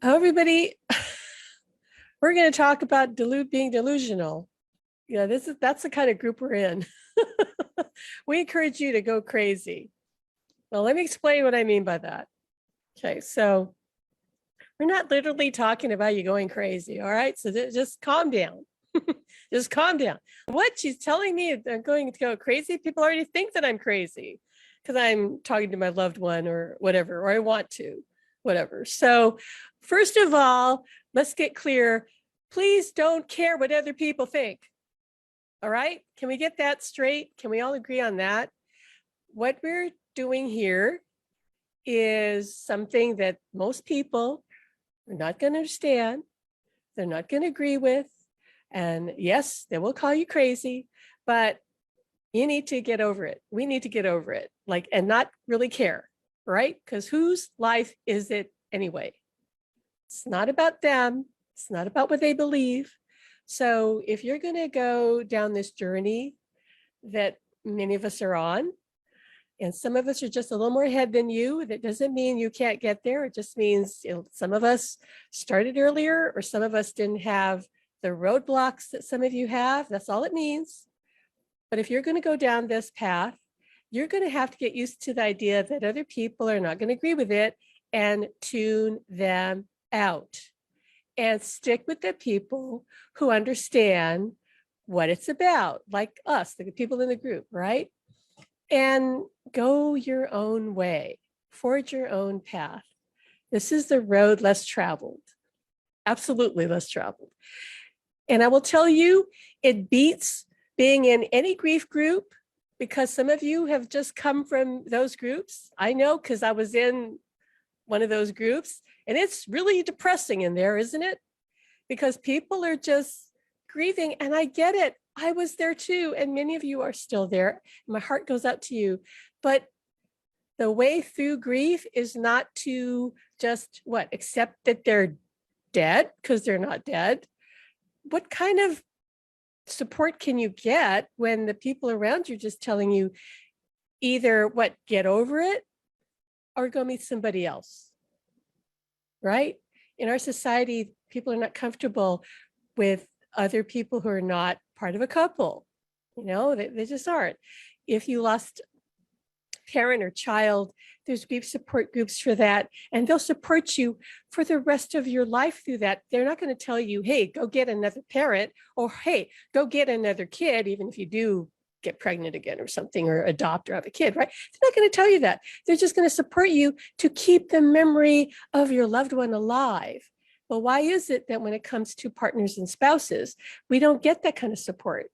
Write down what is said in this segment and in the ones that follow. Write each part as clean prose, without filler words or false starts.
Hello, everybody. We're going to talk about being delusional. Yeah, that's the kind of group we're in. We encourage you to go crazy. Well, let me explain what I mean by that. Okay, so we're not literally talking about you going crazy. All right, so just calm down. Just calm down. What she's telling me I'm going to go crazy, people already think that I'm crazy because I'm talking to my loved one or whatever, or I want to, whatever. So, first of all, let's get clear. Please don't care what other people think. All right? Can we get that straight? Can we all agree on that? What we're doing here is something that most people are not going to understand. They're not going to agree with. And yes, they will call you crazy, but you need to get over it. We need to get over it, and not really care, right? Because whose life is it anyway? It's not about them. It's not about what they believe. So if you're going to go down this journey that many of us are on, and some of us are just a little more ahead than you, that doesn't mean you can't get there. It just means some of us started earlier, or some of us didn't have the roadblocks that some of you have. That's all it means. But if you're going to go down this path, you're going to have to get used to the idea that other people are not going to agree with it and tune them out. And stick with the people who understand what it's about, like us, the people in the group, right? And go your own way, forge your own path. This is the road less traveled, absolutely less traveled. And I will tell you, it beats being in any grief group, because some of you have just come from those groups. I know, because I was in one of those groups, and it's really depressing in there, isn't it? Because people are just grieving, and I get it. I was there too, and many of you are still there. My heart goes out to you. But the way through grief is not to just accept that they're dead, because they're not dead. What kind of support can you get when the people around you just telling you either get over it or go meet somebody else, right? In our society, people are not comfortable with other people who are not part of a couple. They just aren't. If you lost a parent or child, there's grief support groups for that, and they'll support you for the rest of your life through that. They're not going to tell you, hey, go get another parent, or hey, go get another kid, even if you do get pregnant again or something, or adopt or have a kid, right? They're not going to tell you that. They're just going to support you to keep the memory of your loved one alive. Well, why is it that when it comes to partners and spouses, we don't get that kind of support?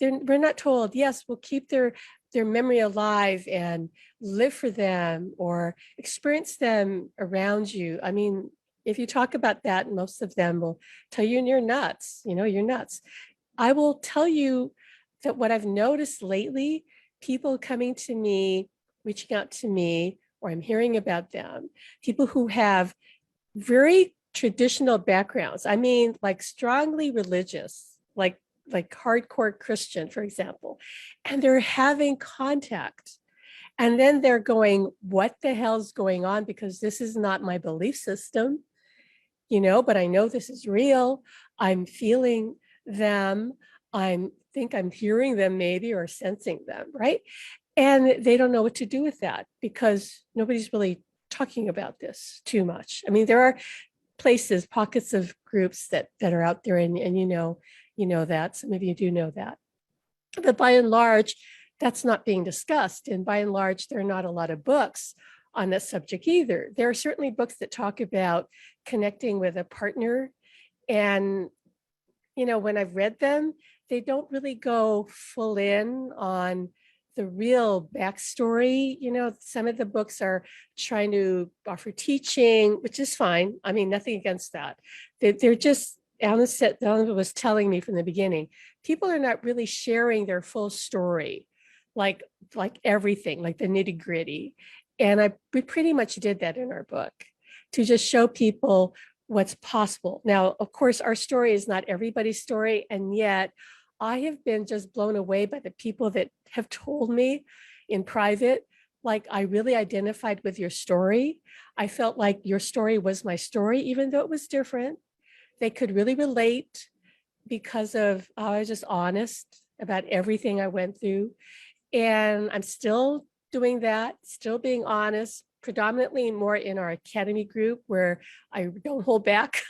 We're not told, yes, we'll keep their memory alive and live for them or experience them around you. I mean, if you talk about that, most of them will tell you you're nuts, you're nuts. I will tell you that what I've noticed lately, people coming to me, reaching out to me, or I'm hearing about them, people who have very traditional backgrounds. I mean, strongly religious, like hardcore Christian, for example, and they're having contact. And then they're going, what the hell's going on? Because this is not my belief system, but I know this is real. I'm feeling them. I think I'm hearing them maybe, or sensing them, right? And they don't know what to do with that, because nobody's really talking about this too much. I mean, there are places, pockets of groups that are out there, and you know that. Some of you do know that. But by and large, that's not being discussed. And by and large, there are not a lot of books on that subject either. There are certainly books that talk about connecting with a partner. And, when I've read them, they don't really go full in on the real backstory. Some of the books are trying to offer teaching, which is fine. I mean, nothing against that. They're just, Alan was telling me from the beginning, people are not really sharing their full story, like everything, like the nitty gritty. And we pretty much did that in our book, to just show people what's possible. Now, of course, our story is not everybody's story. And yet I have been just blown away by the people that have told me in private like I really identified with your story. I felt like your story was my story, even though it was different. They could really relate because of I was just honest about everything I went through. And I'm still doing that, still being honest, predominantly more in our Academy group where I don't hold back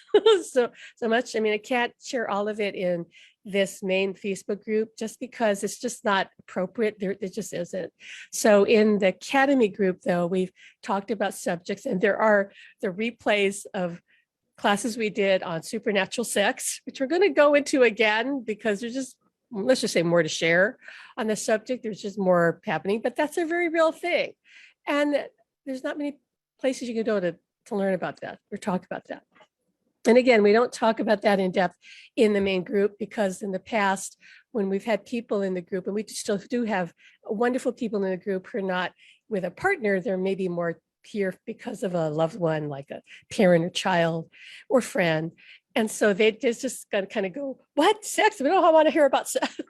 so much. I mean, I can't share all of it in this main Facebook group just because it's just not appropriate. It just isn't. So in the Academy group, though, we've talked about subjects, and there are the replays of classes we did on supernatural sex, which we're going to go into again because there's just, let's just say, more to share on the subject. There's just more happening, but that's a very real thing. And there's not many places you can go to learn about that or talk about that. And again, we don't talk about that in depth in the main group because in the past, when we've had people in the group, and we still do have wonderful people in the group who are not with a partner, they're maybe more here because of a loved one, like a parent or child or friend. And so they just gonna kind of go, what, sex? We don't want to hear about sex.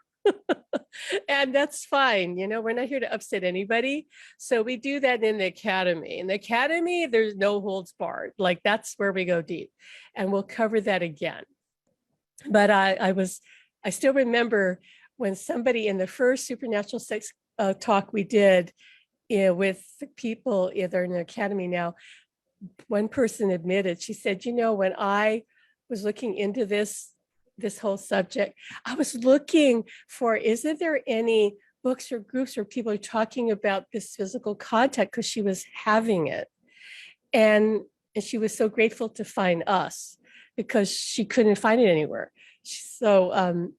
And that's fine. You know, we're not here to upset anybody. So we do that in the Academy. In the Academy, there's no holds barred. Like that's where we go deep. And we'll cover that again. But I still remember when somebody in the first supernatural sex talk we did with people either in the Academy now, one person admitted, she said, you know, when I was looking into this whole subject, I was looking for, isn't there any books or groups where people are talking about this physical contact, because she was having it. And she was so grateful to find us because she couldn't find it anywhere. So,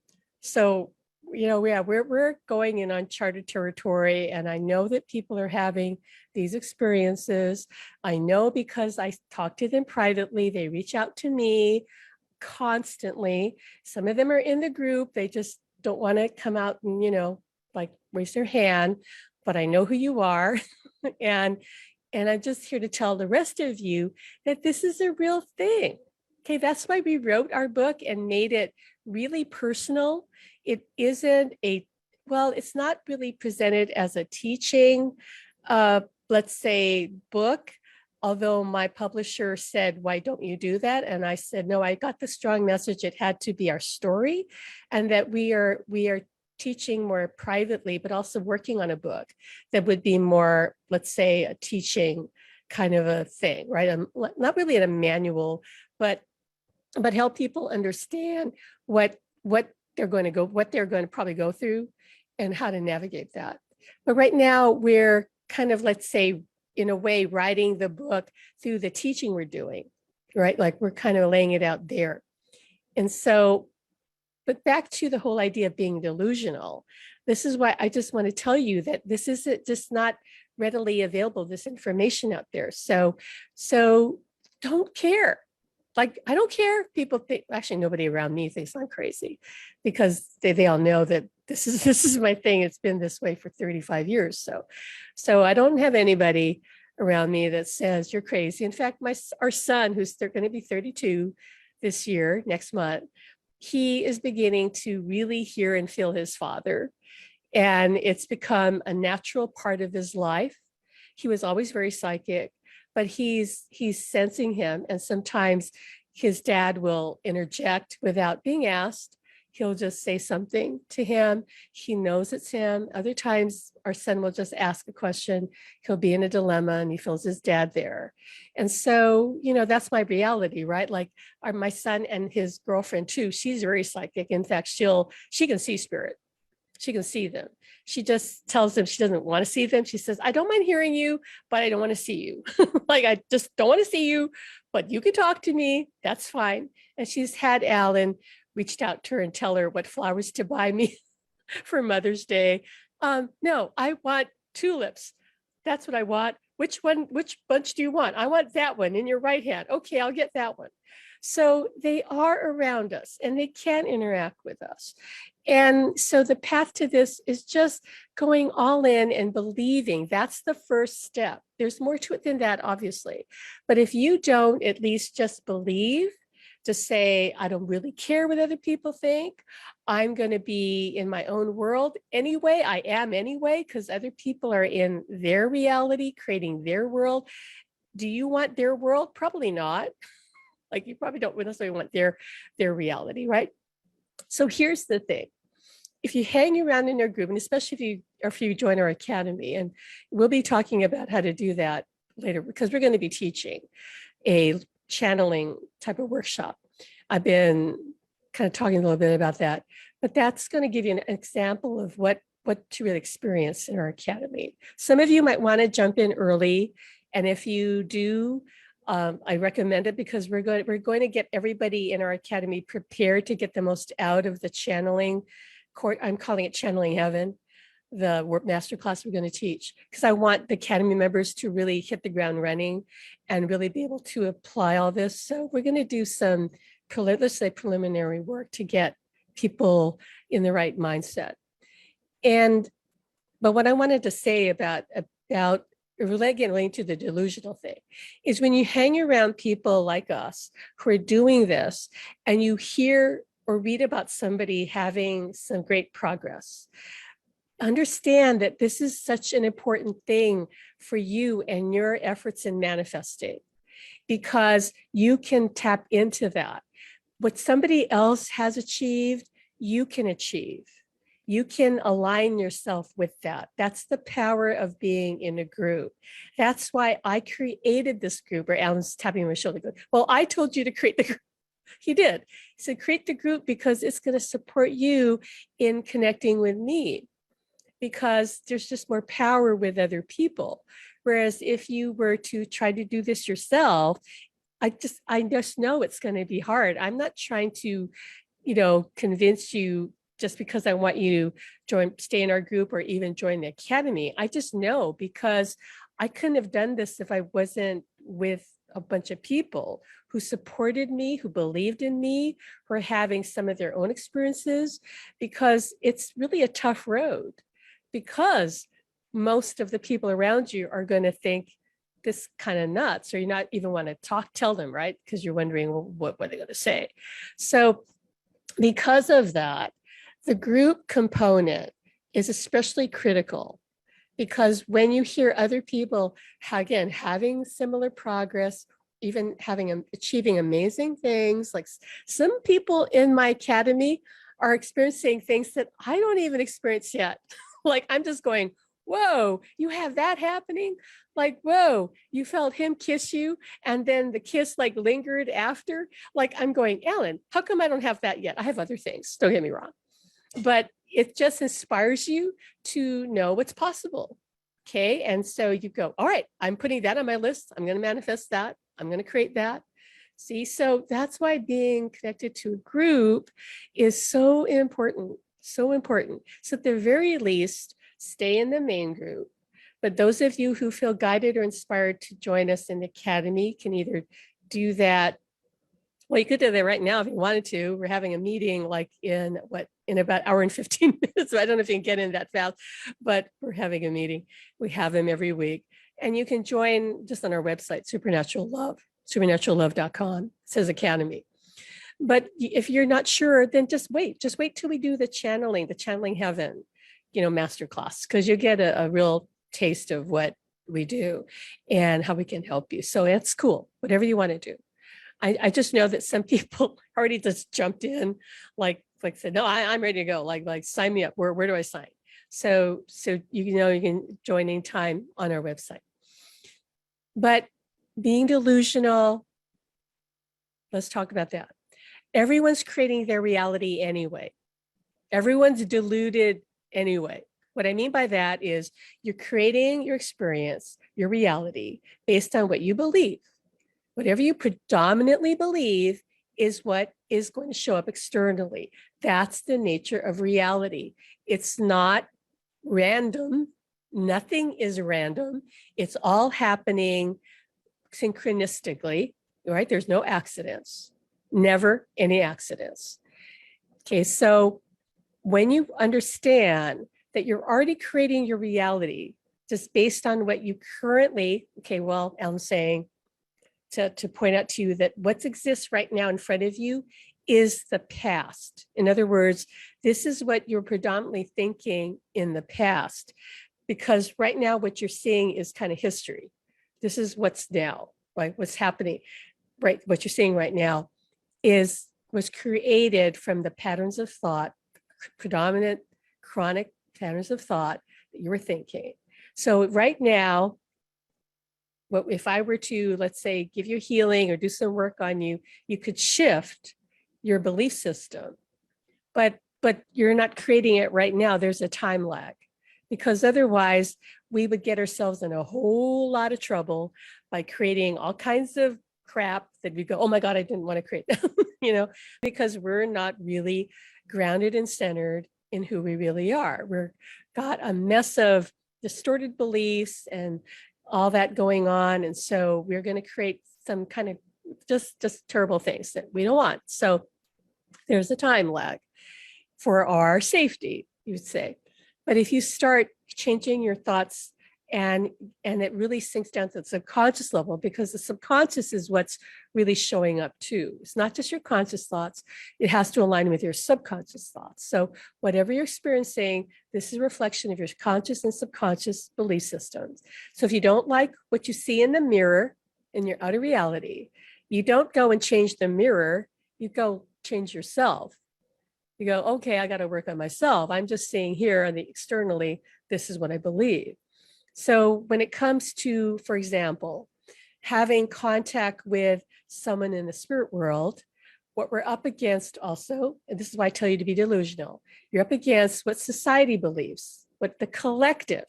you know, yeah, we're going in uncharted territory, and I know that people are having these experiences. I know because I talk to them privately, they reach out to me constantly. Some of them are in the group, they just don't want to come out and, you know, like raise their hand, but I know who you are. and I'm just here to tell the rest of you that this is a real thing. Okay, that's why we wrote our book and made it really personal. It isn't it's not really presented as a teaching, let's say, book. Although my publisher said, why don't you do that? And I said, no, I got the strong message. It had to be our story, and that we are teaching more privately, but also working on a book that would be more, let's say, a teaching kind of a thing, right? Not really a manual, but help people understand what they're going to probably go through and how to navigate that. But right now we're kind of, let's say, in a way, writing the book through the teaching we're doing, right? Like we're kind of laying it out there. And so, but back to the whole idea of being delusional, this is why I just want to tell you that this isn't just not readily available, this information out there. So don't care. Like, I don't care if people think, actually nobody around me thinks I'm crazy, because they all know that this is my thing. It's been this way for 35 years. So I don't have anybody around me that says you're crazy. In fact, our son, who's going to be 32 this year, next month, he is beginning to really hear and feel his father. And it's become a natural part of his life. He was always very psychic, but he's sensing him. And sometimes his dad will interject without being asked. He'll just say something to him. He knows it's him. Other times our son will just ask a question. He'll be in a dilemma and he feels his dad there. And so, you know, that's my reality, right? Like my son and his girlfriend too, she's very psychic. In fact, she can see spirit. She can see them. She just tells them she doesn't want to see them. She says, I don't mind hearing you, but I don't want to see you. Like, I just don't want to see you, but you can talk to me. That's fine. And she's had Alan reached out to her and tell her what flowers to buy me for Mother's Day. No, I want tulips. That's what I want. Which bunch do you want? I want that one in your right hand. Okay, I'll get that one. So they are around us and they can interact with us. And so the path to this is just going all in and believing. That's the first step. There's more to it than that, obviously. But if you don't at least just believe to say, I don't really care what other people think. I'm going to be in my own world anyway. I am anyway, because other people are in their reality, creating their world. Do you want their world? Probably not. Like, you probably don't necessarily want their reality, right? So here's the thing. If you hang around in our group, and especially if you join our academy, and we'll be talking about how to do that later, because we're going to be teaching a channeling type of workshop. I've been kind of talking a little bit about that, but that's going to give you an example of what to really experience in our academy. Some of you might want to jump in early, and if you do, I recommend it, because we're going to get everybody in our academy prepared to get the most out of the channeling court. I'm calling it Channeling Heaven, the masterclass we're going to teach, because I want the academy members to really hit the ground running and really be able to apply all this. So we're going to do some, let's say, preliminary work to get people in the right mindset. But what I wanted to say about relating to the delusional thing is, when you hang around people like us who are doing this, and you hear or read about somebody having some great progress, understand that this is such an important thing for you and your efforts in manifesting, because you can tap into that. What somebody else has achieved, you can achieve. You can align yourself with that. That's the power of being in a group. That's why I created this group. Or Alan's tapping my shoulder going, well, I told you to create the group. He did. He said, create the group because it's going to support you in connecting with me, because there's just more power with other people. Whereas if you were to try to do this yourself, I just know it's going to be hard. I'm not trying to, convince you just because I want you to stay in our group or even join the academy. I just know, because I couldn't have done this if I wasn't with a bunch of people who supported me, who believed in me, who are having some of their own experiences, because it's really a tough road, because most of the people around you are going to think this kind of nuts, or you not even want to tell them, right? Because you're wondering, well, what are they going to say? So because of that, the group component is especially critical, because when you hear other people, again, having similar progress, even achieving amazing things, like some people in my academy are experiencing things that I don't even experience yet. Like, I'm just going, whoa, you have that happening? Like, whoa, you felt him kiss you, and then the kiss like lingered after. Like, I'm going, Ellen, how come I don't have that yet? I have other things, don't get me wrong. But it just inspires you to know what's possible. Okay. And so you go, all right, I'm putting that on my list. I'm going to manifest that. I'm going to create that. See, so that's why being connected to a group is so important, so important. So at the very least, stay in the main group. But those of you who feel guided or inspired to join us in the academy can either do that. Well, you could do that right now if you wanted to. We're having a meeting like in about an hour and 15 minutes. I don't know if you can get in that fast, but we're having a meeting. We have them every week. And you can join just on our website, Supernatural Love, supernaturallove.com. It says Academy. But if you're not sure, then just wait till we do the Channeling Heaven, masterclass, because you get a real taste of what we do and how we can help you. So that's cool, whatever you want to do. I just know that some people already just jumped in, like said, no, I'm ready to go. Like sign me up. Where do I sign? So you can join anytime on our website. But being delusional, let's talk about that. Everyone's creating their reality anyway. Everyone's deluded anyway. What I mean by that is you're creating your experience, your reality, based on what you believe. Whatever you predominantly believe is what is going to show up externally. That's the nature of reality. It's not random. Nothing is random. It's all happening synchronistically, right? There's no accidents, never any accidents. Okay, so when you understand that you're already creating your reality just based on what you currently, okay, well, I'm saying, to point out to you that what exists right now in front of you is the past. In other words, this is what you're predominantly thinking in the past, because right now what you're seeing is kind of history. This is what's now, like what's happening, right? What you're seeing right now was created from the patterns of thought, predominant chronic patterns of thought that you were thinking. So right now, what if I were to, let's say, give you healing or do some work on you, you could shift your belief system, but you're not creating it right now. There's a time lag, because otherwise we would get ourselves in a whole lot of trouble by creating all kinds of crap that we go, oh my God, I didn't want to create them, because we're not really grounded and centered in who we really are. We're got a mess of distorted beliefs and all that going on. And so we're going to create some kind of just terrible things that we don't want. So there's a time lag for our safety, you would say. But if you start changing your thoughts and it really sinks down to the subconscious level, because the subconscious is what's really showing up too. It's not just your conscious thoughts. It has to align with your subconscious thoughts. So whatever you're experiencing, this is a reflection of your conscious and subconscious belief systems. So if you don't like what you see in the mirror in your outer reality, you don't go and change the mirror, you go change yourself. You go, okay, I got to work on myself. I'm just seeing here on the externally, this is what I believe. So when it comes to, for example, having contact with someone in the spirit world, what we're up against also, and this is why I tell you to be delusional, you're up against what society believes, what the collective,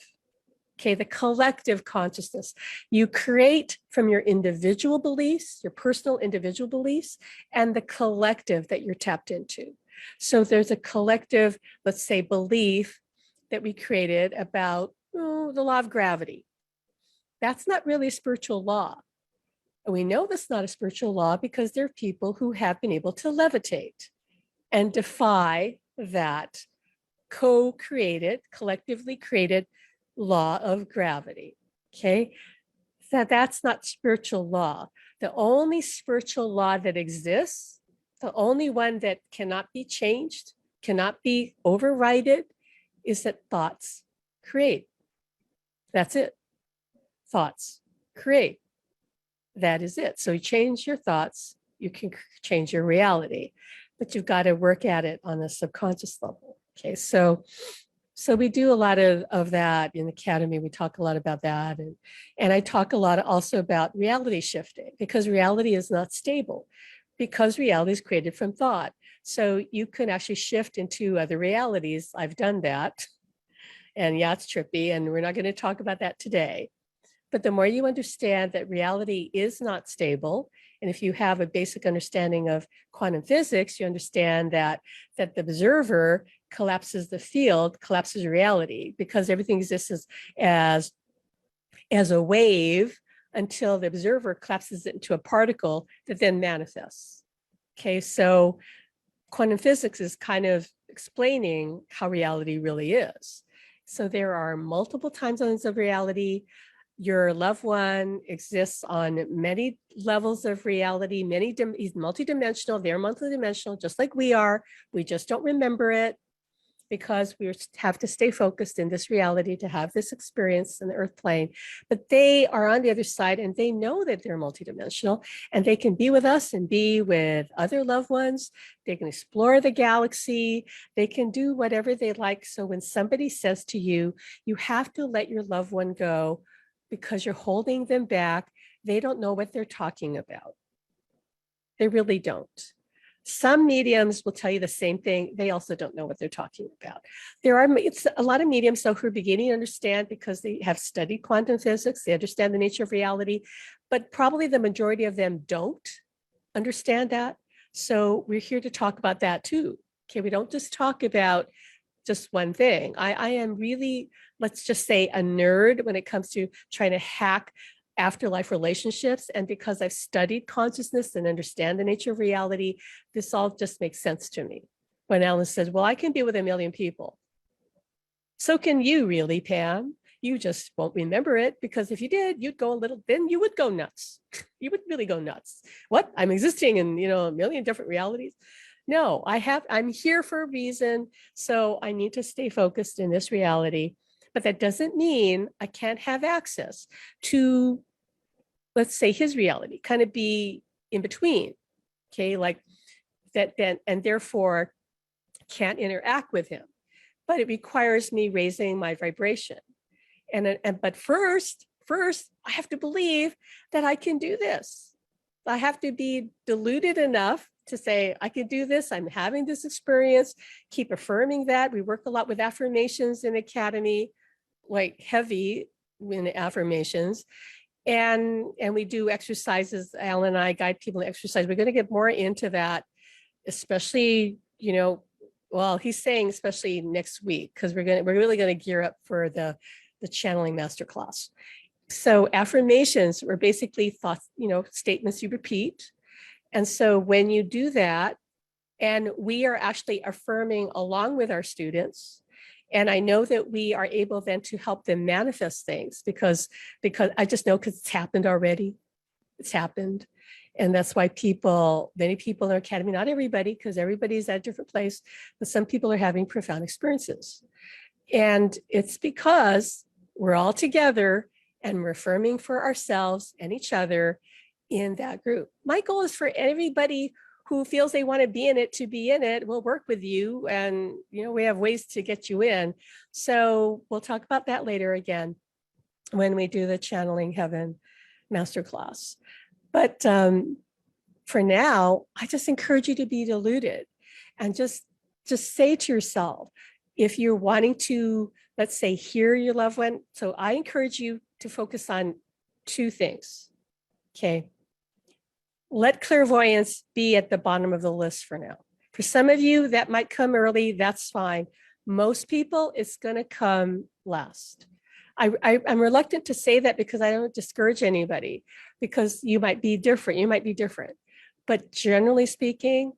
the collective consciousness. You create from your individual beliefs, your personal individual beliefs, and the collective that you're tapped into. So there's a collective, let's say, belief that we created about the law of gravity. That's not really a spiritual law. And we know that's not a spiritual law because there are people who have been able to levitate and defy that co-created, collectively created law of gravity. Okay, that's not spiritual law. The only spiritual law that exists, the only one that cannot be changed, cannot be overridden, is that thoughts create. That's it. Thoughts create. That is it. So you change your thoughts, you can change your reality, but you've got to work at it on a subconscious level. Okay, so we do a lot of that in the Academy. We talk a lot about that. And I talk a lot also about reality shifting, because reality is not stable, because reality is created from thought. So you can actually shift into other realities. I've done that. And yeah, it's trippy, and we're not going to talk about that today. But the more you understand that reality is not stable, and if you have a basic understanding of quantum physics, you understand that the observer collapses the field, collapses reality, because everything exists as a wave until the observer collapses it into a particle that then manifests. Okay, so quantum physics is kind of explaining how reality really is. So there are multiple time zones of reality. Your loved one exists on many levels of reality, he's multidimensional, they're multidimensional, just like we are. We just don't remember it because we have to stay focused in this reality to have this experience in the earth plane. But they are on the other side, and they know that they're multidimensional, and they can be with us and be with other loved ones. They can explore the galaxy. They can do whatever they like. So when somebody says to you, you have to let your loved one go because you're holding them back, they don't know what they're talking about. They really don't. Some mediums will tell you the same thing. They also don't know what they're talking about. It's a lot of mediums though who are beginning to understand because they have studied quantum physics. They understand the nature of reality, but probably the majority of them don't understand that. So we're here to talk about that too. Okay, we don't just talk about just one thing. I am really, let's just say, a nerd when it comes to trying to hack afterlife relationships. And because I've studied consciousness and understand the nature of reality, this all just makes sense to me. When Alan says, well, I can be with 1 million people. So can you really, Pam? You just won't remember it, because if you did, then you would go nuts. You would really go nuts. What? I'm existing in, a million different realities. No, I'm here for a reason. So I need to stay focused in this reality. But that doesn't mean I can't have access to, let's say, his reality, kind of be in between. Okay, like that, then, and therefore can't interact with him. But it requires me raising my vibration. But first, I have to believe that I can do this. I have to be deluded enough to say, I can do this. I'm having this experience. Keep affirming that. We work a lot with affirmations in Academy, like heavy in affirmations. And we do exercises. Alan and I guide people to exercise. We're going to get more into that, especially, well, he's saying especially next week, because we're really going to gear up for the channeling masterclass. So affirmations are basically thoughts, statements you repeat. And so when you do that, and we are actually affirming along with our students, and I know that we are able then to help them manifest things, because I just know, because it's happened already. It's happened. And that's why many people in our Academy, not everybody, because everybody's at a different place, but some people are having profound experiences. And it's because we're all together and we're affirming for ourselves and each other in that group. My goal is for everybody who feels they want to be in it to be in it. We'll work with you, and we have ways to get you in. So we'll talk about that later again when we do the Channeling Heaven masterclass. But for now, I just encourage you to be deluded, and just say to yourself, if you're wanting to, let's say, hear your loved one. So I encourage you to focus on two things. Okay. Let clairvoyance be at the bottom of the list for now. For some of you, that might come early. That's fine. Most people, it's going to come last. I'm reluctant to say that, because I don't discourage anybody, because you might be different. But generally speaking,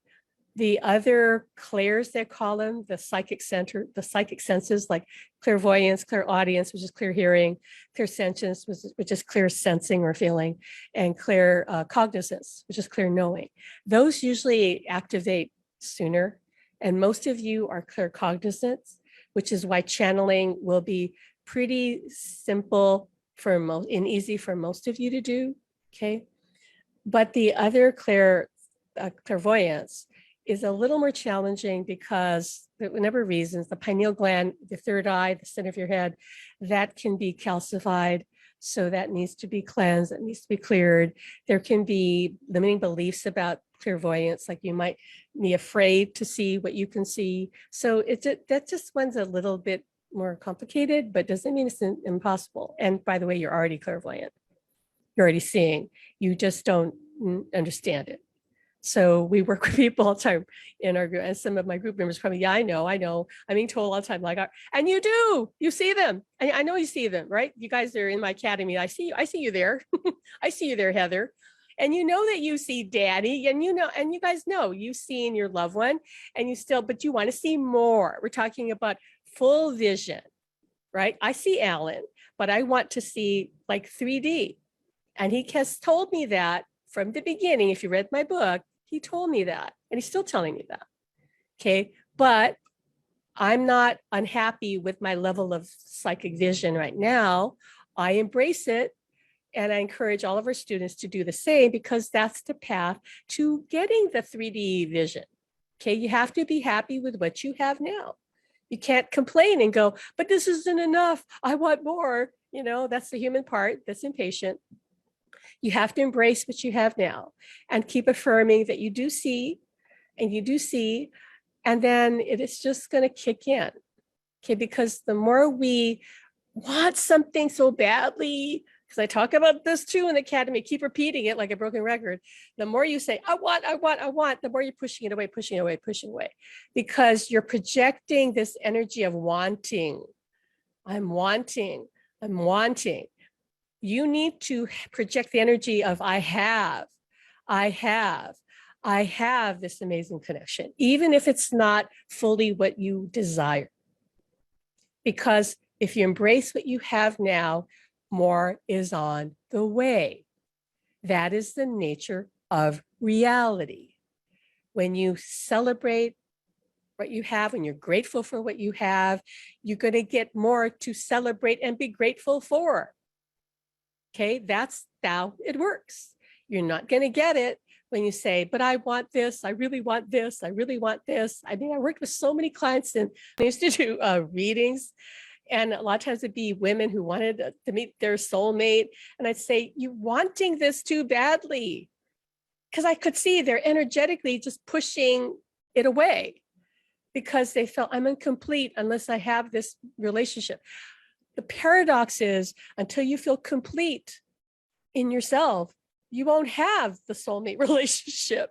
the other clairs, they call them, the psychic senses, like clairvoyance, clairaudience, which is clear hearing, clairsentience, which is clear sensing or feeling, and clear cognizance, which is clear knowing. Those usually activate sooner. And most of you are claircognizant, which is why channeling will be pretty simple and easy for most of you to do. Okay. But the other clairvoyance is a little more challenging, because for a number of reasons. The pineal gland, the third eye, the center of your head, that can be calcified. So that needs to be cleansed. It needs to be cleared. There can be limiting beliefs about clairvoyance, like you might be afraid to see what you can see. So that just one's a little bit more complicated, but doesn't mean it's impossible. And by the way, you're already clairvoyant. You're already seeing. You just don't understand it. So we work with people all the time in our group, and some of my group members probably, yeah, I know. I'm being told all the time, like, and you see them. I know you see them, right? You guys are in my Academy. I see you there. I see you there, Heather. And you know that you see Daddy, and you guys know you've seen your loved one, and but you want to see more. We're talking about full vision, right? I see Alan, but I want to see like 3D. And he has told me that from the beginning. If you read my book, he told me that, and he's still telling me that. Okay. But I'm not unhappy with my level of psychic vision right now. I embrace it, and I encourage all of our students to do the same, because that's the path to getting the 3D vision. Okay. You have to be happy with what you have now. You can't complain and go, but this isn't enough. I want more. That's the human part that's impatient. You have to embrace what you have now, and keep affirming that you do see, and you do see, and then it is just going to kick in. Okay, because the more we want something so badly, because I talk about this too in the Academy, keep repeating it like a broken record. The more you say, I want, the more you're pushing it away, pushing away, because you're projecting this energy of wanting. I'm wanting. You need to project the energy of I have this amazing connection, even if it's not fully what you desire. Because If you embrace what you have now, more is on the way. That is the nature of reality. When you celebrate what you have and you're grateful for what you have, you're going to get more to celebrate and be grateful for. Okay, that's how it works. You're not going to get it when you say, but I want this, I really want this, I really want this. I mean, I worked with so many clients and I used to do readings. And a lot of times it'd be women who wanted to meet their soulmate. And I'd say, you're wanting this too badly. Because I could see they're energetically just pushing it away because they felt I'm incomplete unless I have this relationship. The paradox is until you feel complete in yourself, you won't have the soulmate relationship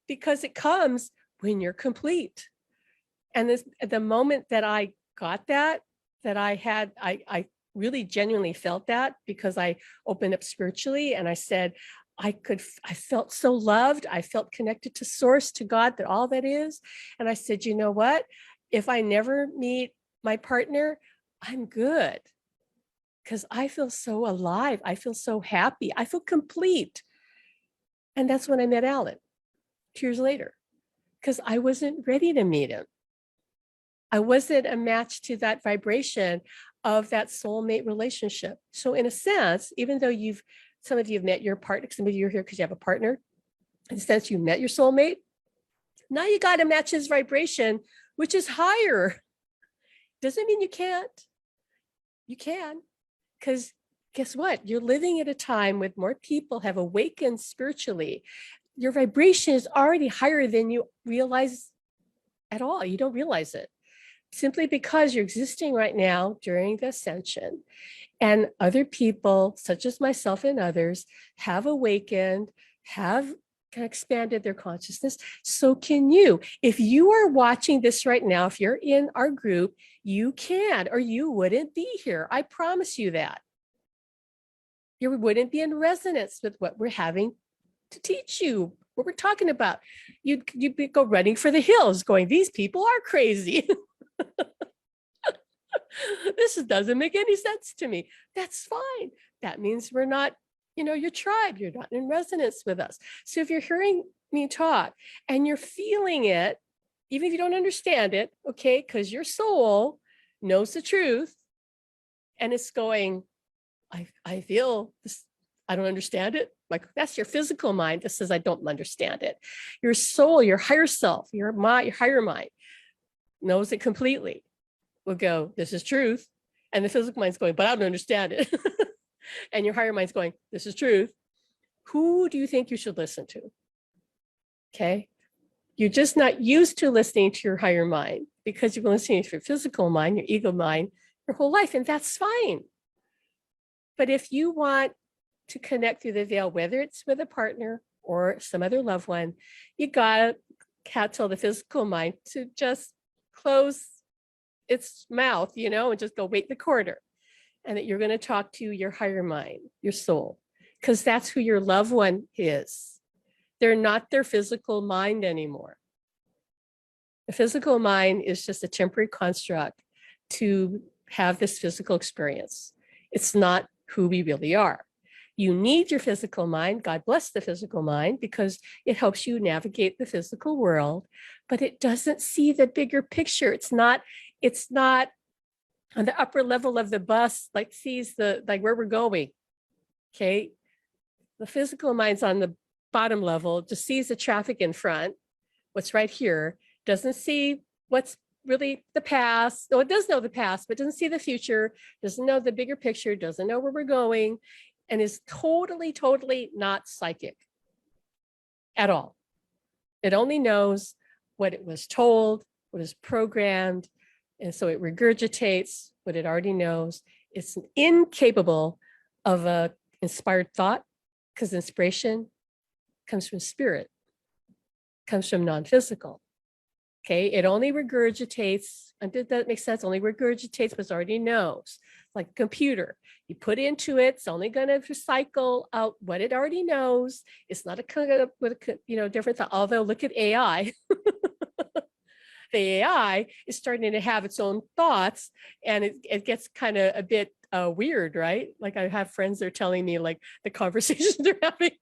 because it comes when you're complete. And this, the moment that I got that I really genuinely felt that because I opened up spiritually and I said, I felt so loved. I felt connected to source, to God, that all that is. And I said, you know what? If I never meet my partner, I'm good. Because I feel so alive. I feel so happy. I feel complete. And that's when I met Alan 2 years later, because I wasn't ready to meet him. I wasn't a match to that vibration of that soulmate relationship. So in a sense, even though some of you have met your partner, some of you are here because you have a partner, in a sense you met your soulmate, now you got to match his vibration, which is higher. Doesn't mean you can't. You can, because guess what? You're living at a time when more people have awakened spiritually. Your vibration is already higher than you realize at all. You don't realize it. Simply because you're existing right now during the ascension, and other people, such as myself and others, have awakened, have expanded their consciousness. So can you. If you are watching this right now, if you're in our group, you can, or you wouldn't be here. I promise you that. You wouldn't be in resonance with what we're having to teach you, what we're talking about. You'd go running for the hills going, these people are crazy. This doesn't make any sense to me. That's fine. That means we're not, your tribe. You're not in resonance with us. So if you're hearing me talk and you're feeling it, even if you don't understand it, okay, because your soul knows the truth and it's going, I feel this, I don't understand it. Like that's your physical mind that says, I don't understand it. Your soul, your higher self, your higher mind knows it completely. Will go, this is truth. And the physical mind's going, but I don't understand it. And your higher mind's going, this is truth. Who do you think you should listen to? Okay. You're just not used to listening to your higher mind because you've been listening to your physical mind, your ego mind, your whole life, and that's fine. But if you want to connect through the veil, whether it's with a partner or some other loved one, you gotta tell the physical mind to just close its mouth, and just go wait in the corner. And that you're going to talk to your higher mind, your soul, because that's who your loved one is. They're not their physical mind anymore. The physical mind is just a temporary construct to have this physical experience. It's not who we really are. You need your physical mind. God bless the physical mind because it helps you navigate the physical world, but it doesn't see the bigger picture. It's not on the upper level of the bus, sees where we're going. Okay. The physical mind's on the bottom level, just sees the traffic in front, what's right here, doesn't see what's really the past. No, it does know the past, but doesn't see the future, doesn't know the bigger picture, doesn't know where we're going, and is totally, totally not psychic at all. It only knows what it was told, what is programmed, and so it regurgitates what it already knows. It's incapable of a inspired thought because inspiration comes from spirit, comes from non-physical. Okay, it only regurgitates, and did that make sense? Only regurgitates what it already knows. Like a computer, you put into it, it's only going to recycle out what it already knows. It's not a different thought. Although look at AI. the AI is starting to have its own thoughts, and it gets kind of a bit weird, right? Like I have friends that are telling me like the conversations they're having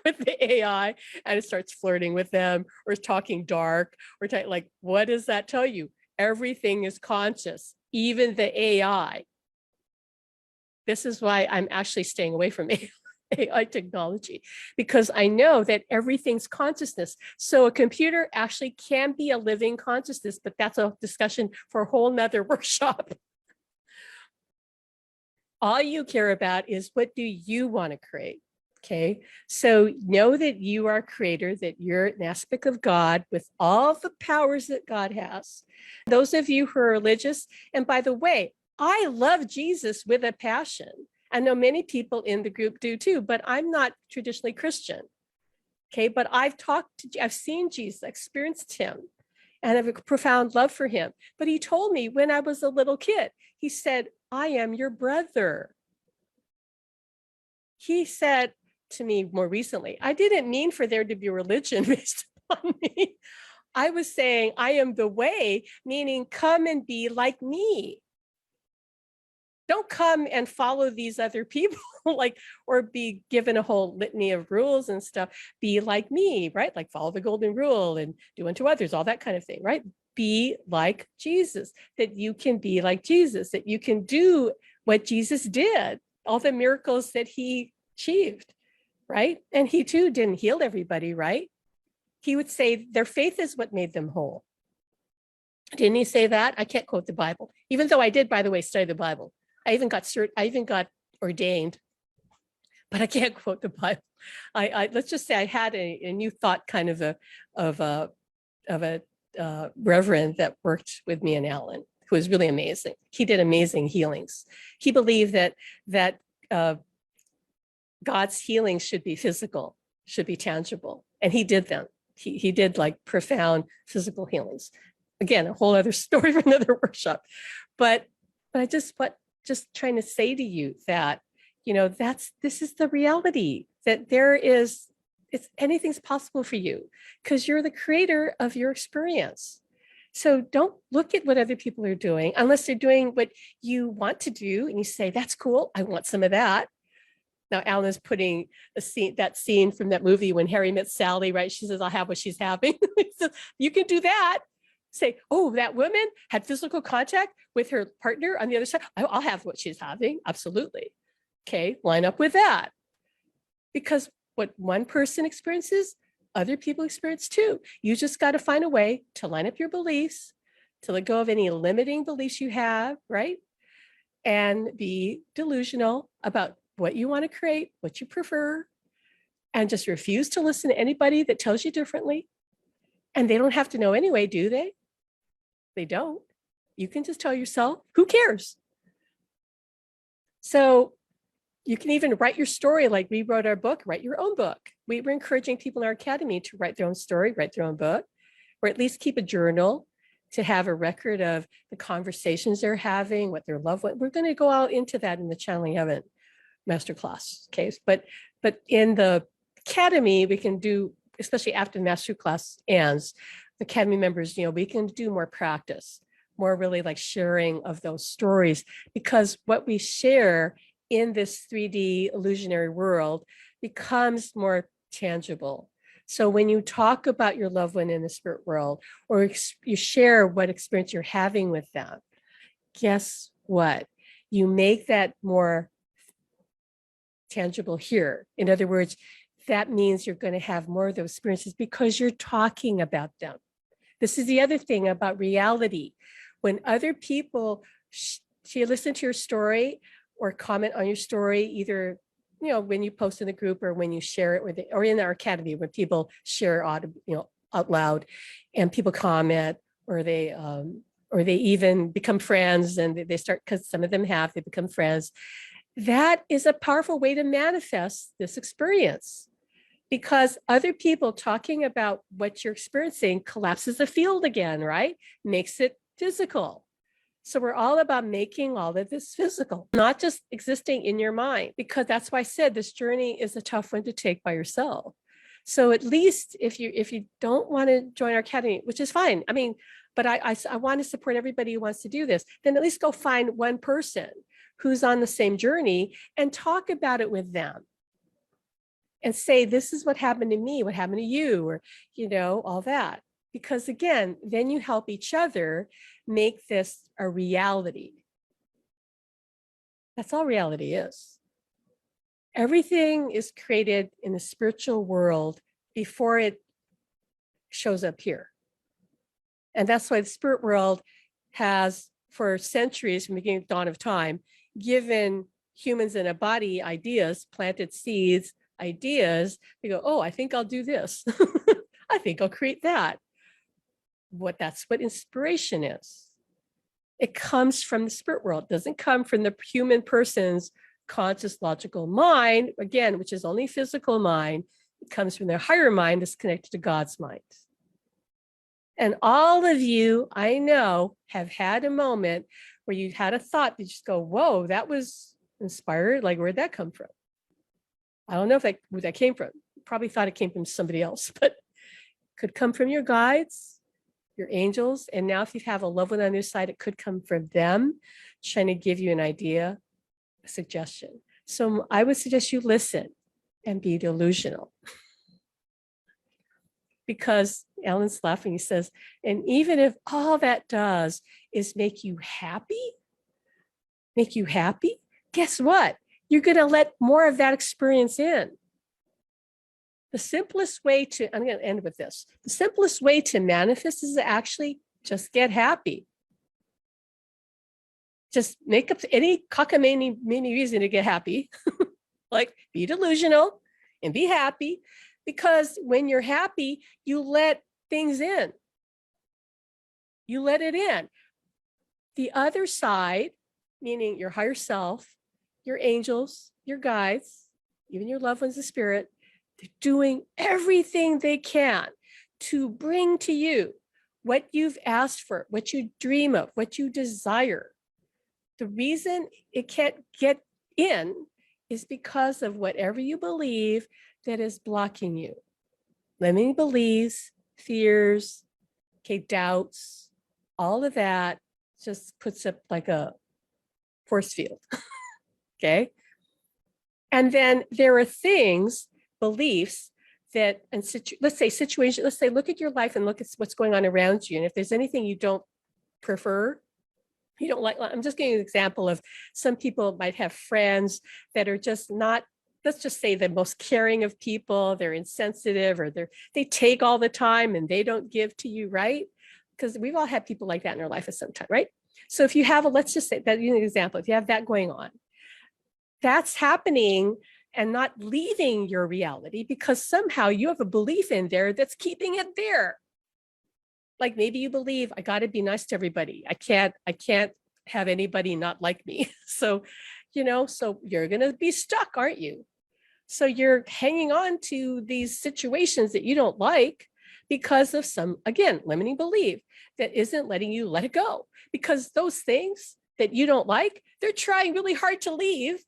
with the AI, and it starts flirting with them or is talking dark or like, what does that tell you? Everything is conscious, even the AI. This is why I'm actually staying away from AI technology, because I know that everything's consciousness. So a computer actually can be a living consciousness, but that's a discussion for a whole nother workshop. All you care about is what do you want to create? Okay, so know that you are a creator, that you're an aspect of God with all the powers that God has. Those of you who are religious, and by the way, I love Jesus with a passion. I know many people in the group do too, but I'm not traditionally Christian. Okay, but I've seen Jesus, experienced him, and have a profound love for him. But he told me when I was a little kid, he said, I am your brother. He said to me more recently, I didn't mean for there to be religion based on me. I was saying, I am the way, meaning come and be like me. Don't come and follow these other people, like, or be given a whole litany of rules and stuff. Be like me, right? Like follow the golden rule and do unto others, all that kind of thing, right? Be like Jesus, that you can be like Jesus, that you can do what Jesus did, all the miracles that he achieved, right? And he too didn't heal everybody, right? He would say their faith is what made them whole. Didn't he say that? I can't quote the Bible, even though I did, by the way, study the Bible. I even got ordained, but I can't quote the Bible. Let's just say I had a new thought kind of a reverend that worked with me and Alan, who was really amazing. He did amazing healings. He believed that God's healings should be physical, should be tangible, and he did them. He did like profound physical healings. Again, a whole other story for another workshop. But I just trying to say to you that, this is the reality, that anything's possible for you because you're the creator of your experience. So don't look at what other people are doing unless they're doing what you want to do. And you say, that's cool. I want some of that. Now, Alan is putting that scene from that movie when Harry met Sally, right? She says, I'll have what she's having. So you can do that. Say, oh, that woman had physical contact with her partner on the other side. I'll have what she's having. Absolutely. Okay, line up with that. Because what one person experiences, other people experience too. You just got to find a way to line up your beliefs, to let go of any limiting beliefs you have, right? And be delusional about what you want to create, what you prefer, and just refuse to listen to anybody that tells you differently. And they don't have to know anyway, do they? They don't. You can just tell yourself, who cares? So you can even write your story like we wrote our book, write your own book. We were encouraging people in our academy to write their own story, write their own book, or at least keep a journal to have a record of the conversations they're having, what their loved one. We're going to go out into that in the Channeling Heaven masterclass case. But in the academy, we can do, especially after the masterclass ends, the academy members, we can do more practice, more really like sharing of those stories, because what we share in this 3D illusionary world becomes more tangible. So when you talk about your loved one in the spirit world, or you share what experience you're having with them, guess what? You make that more tangible here. In other words, that means you're going to have more of those experiences because you're talking about them. This is the other thing about reality. When other people listen to your story or comment on your story, either when you post in the group or when you share it with or in our academy, when people share out loud, and people comment, or they even become friends, and they start, because some of them they become friends. That is a powerful way to manifest this experience, because other people talking about what you're experiencing collapses the field again, right? Makes it physical. So we're all about making all of this physical, not just existing in your mind, because that's why I said this journey is a tough one to take by yourself. So at least if you don't want to join our academy, which is fine. I mean, but I want to support everybody who wants to do this, then at least go find one person who's on the same journey and talk about it with them. And say, this is what happened to me, what happened to you, or, all that. Because again, then you help each other make this a reality. That's all reality is. Everything is created in the spiritual world before it shows up here. And that's why the spirit world has, for centuries, from the beginning of the dawn of time, given humans in a body ideas, planted seeds, ideas. They go, oh, I think I'll do this. I think I'll create that. That's what inspiration is. It comes from the spirit world. It doesn't come from the human person's conscious logical mind, again, which is only physical mind. It comes from their higher mind that's connected to God's mind. And all of you, I know, have had a moment where you had a thought that you just go, whoa, that was inspired. Like, where'd that come from? I don't know where that came from. Probably thought it came from somebody else, but could come from your guides, your angels. And now if you have a loved one on your side, it could come from them trying to give you an idea, a suggestion. So I would suggest you listen and be delusional. Because Alan's laughing, he says, and even if all that does is make you happy, guess what? You're going to let more of that experience in. The simplest way to, I'm going to end with this. The simplest way to manifest is to actually just get happy. Just make up any cockamamie reason to get happy. Like, be delusional and be happy. Because when you're happy, you let things in. You let it in. The other side, meaning your higher self, your angels, your guides, even your loved ones, the spirit, they're doing everything they can to bring to you what you've asked for, what you dream of, what you desire. The reason it can't get in is because of whatever you believe that is blocking you. Limiting beliefs, fears, doubts, all of that just puts up like a force field. Okay. And then there are things, beliefs that, and let's say, look at your life and look at what's going on around you. And if there's anything you don't prefer, you don't like, I'm just giving an example of some people might have friends that are just not, let's just say, the most caring of people. They're insensitive, or they take all the time and they don't give to you, right? Because we've all had people like that in our life at some time, right? So if you have let's just say that, an example, if you have that going on, that's happening and not leaving your reality because somehow you have a belief in there that's keeping it there. Like maybe you believe, I got to be nice to everybody. I can't have anybody not like me. So, so you're going to be stuck, aren't you? So you're hanging on to these situations that you don't like because of some, again, limiting belief that isn't letting you let it go. Because those things that you don't like, they're trying really hard to leave.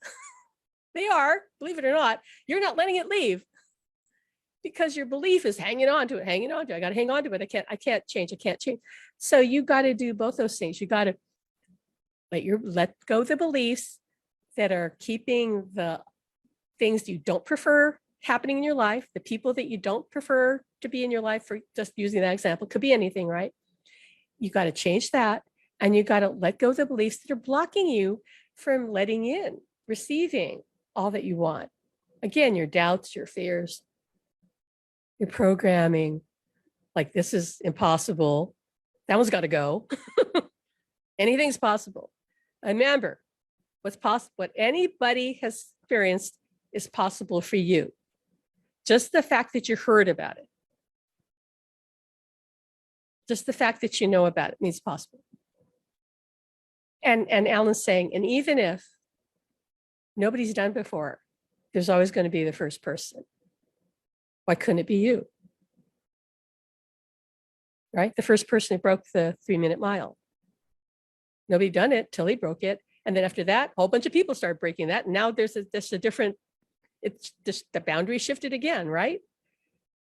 They are, believe it or not, you're not letting it leave because your belief is hanging on to it. I got to hang on to it. I can't change. So you got to do both those things. You got to let go the beliefs that are keeping the things you don't prefer happening in your life, the people that you don't prefer to be in your life, for just using that example, could be anything, right? You got to change that. And you got to let go of the beliefs that are blocking you from letting in, receiving all that you want. Again, your doubts, your fears, your programming, like this is impossible. That one's got to go. Anything's possible. And remember, what's possible, what anybody has experienced is possible for you. Just the fact that you heard about it. Just the fact that you know about it means possible. And Alan's saying, and even if nobody's done before, there's always going to be the first person. Why couldn't it be you? Right? The first person who broke the 3-minute mile. Nobody done it till he broke it. And then after that, a whole bunch of people started breaking that. And now there's a different, it's just the boundary shifted again, right?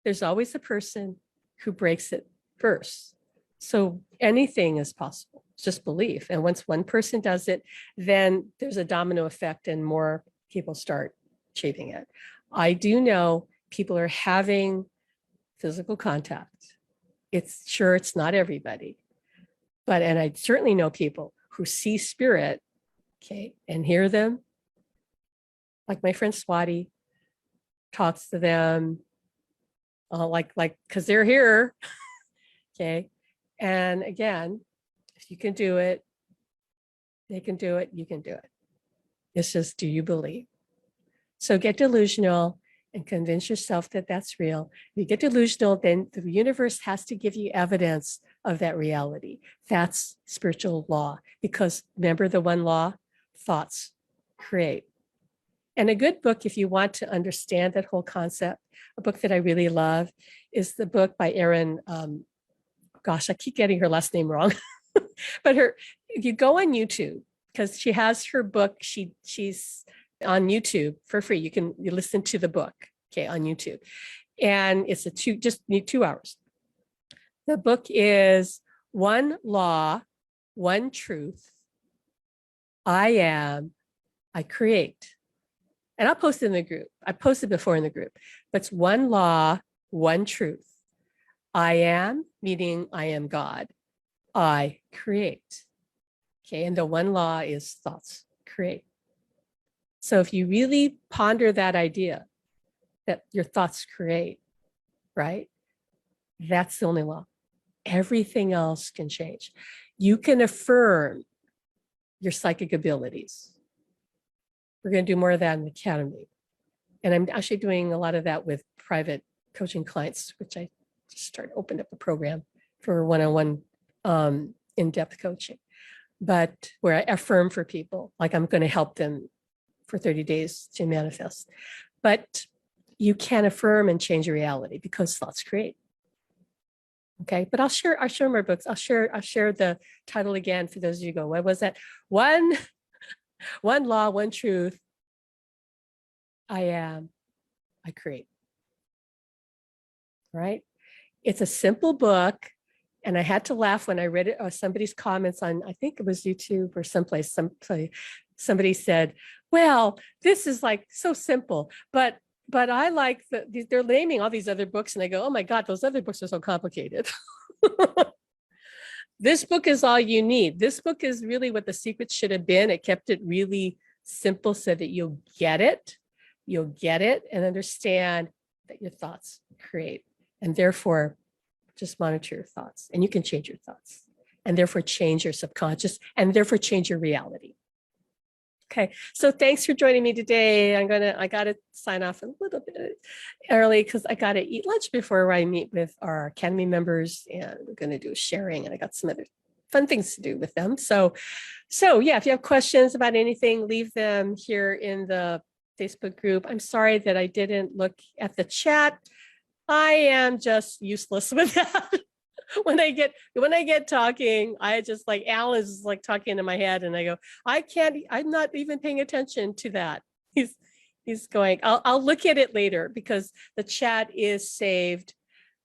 there's always a person who breaks it first. So anything is possible. It's just belief. And once one person does it, then there's a domino effect and more people start achieving it. I do know people are having physical contact. It's not everybody, and I certainly know people who see spirit, okay, and hear them. Like my friend Swati talks to them, because they're here, okay. And again, if you can do it, they can do it, you can do it. It's just, do you believe? So get delusional and convince yourself that that's real. If you get delusional, then the universe has to give you evidence of that reality. That's spiritual law, because remember the one law, thoughts create. And a good book, if you want to understand that whole concept, a book that I really love is the book by Erin, gosh, I keep getting her last name wrong, but if you go on YouTube, because she has her book, she's on YouTube for free. You listen to the book, okay, on YouTube. And it's just need 2 hours. The book is One Law, One Truth. I am, I create. And I'll post it in the group. I posted before in the group, but it's one law, one truth. I am, meaning I am God. I create. Okay, and the one law is thoughts create. So if you really ponder that idea that your thoughts create, right? That's the only law. Everything else can change. You can affirm your psychic abilities. We're going to do more of that in the academy. And I'm actually doing a lot of that with private coaching clients, which I just opened up a program for one-on-one in-depth coaching, but where I affirm for people, like I'm going to help them for 30 days to manifest. But you can affirm and change your reality because thoughts create. Okay, but I'll share more books. I'll share the title again for those of you who go, what was that? One law, one truth. I am, I create. Right? It's a simple book. And I had to laugh when I read it, somebody's comments on, I think it was YouTube or someplace, somebody said, well, this is like so simple, but I like they're naming all these other books and I go, oh my God, those other books are so complicated. This book is all you need. This book is really what the secret should have been. It kept it really simple so that you'll get it and understand that your thoughts create, and therefore just monitor your thoughts, and you can change your thoughts, and therefore change your subconscious, and therefore change your reality. Okay, so thanks for joining me today. I gotta sign off a little bit early because I gotta eat lunch before I meet with our Academy members, and we're gonna do a sharing, and I got some other fun things to do with them. So yeah, if you have questions about anything, leave them here in the Facebook group. I'm sorry that I didn't look at the chat. I am just useless with that. When I get talking, I just like Alan is like talking into my head, and I go, I'm not even paying attention to that. He's going, I'll look at it later because the chat is saved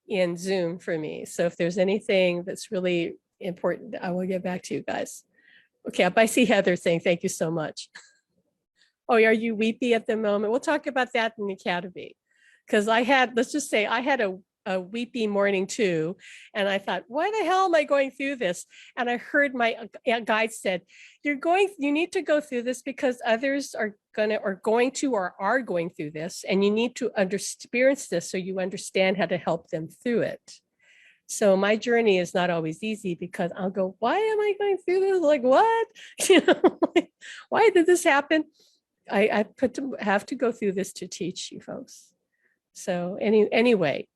in Zoom for me. So if there's anything that's really important, I will get back to you guys. Okay, I see Heather saying thank you so much. Oh, are you weepy at the moment? We'll talk about that in the academy. Because let's just say I had a weepy morning too. And I thought, why the hell am I going through this? And I heard my guide said, you need to go through this because others are going through this. And you need to experience this so you understand how to help them through it. So my journey is not always easy because I'll go, why am I going through this? Like, what? Why did this happen? I have to go through this to teach you folks. So anyway,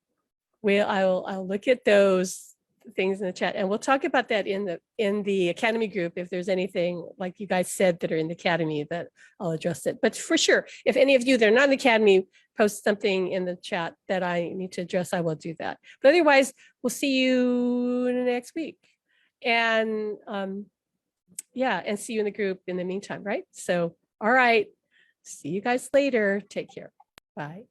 I'll look at those things in the chat, and we'll talk about that in the Academy group. If there's anything like you guys said that are in the Academy, that I'll address it. But for sure, if any of you that are not in the Academy post something in the chat that I need to address, I will do that. But otherwise, we'll see you next week, and yeah, and see you in the group in the meantime, right? So, all right, see you guys later. Take care. Bye.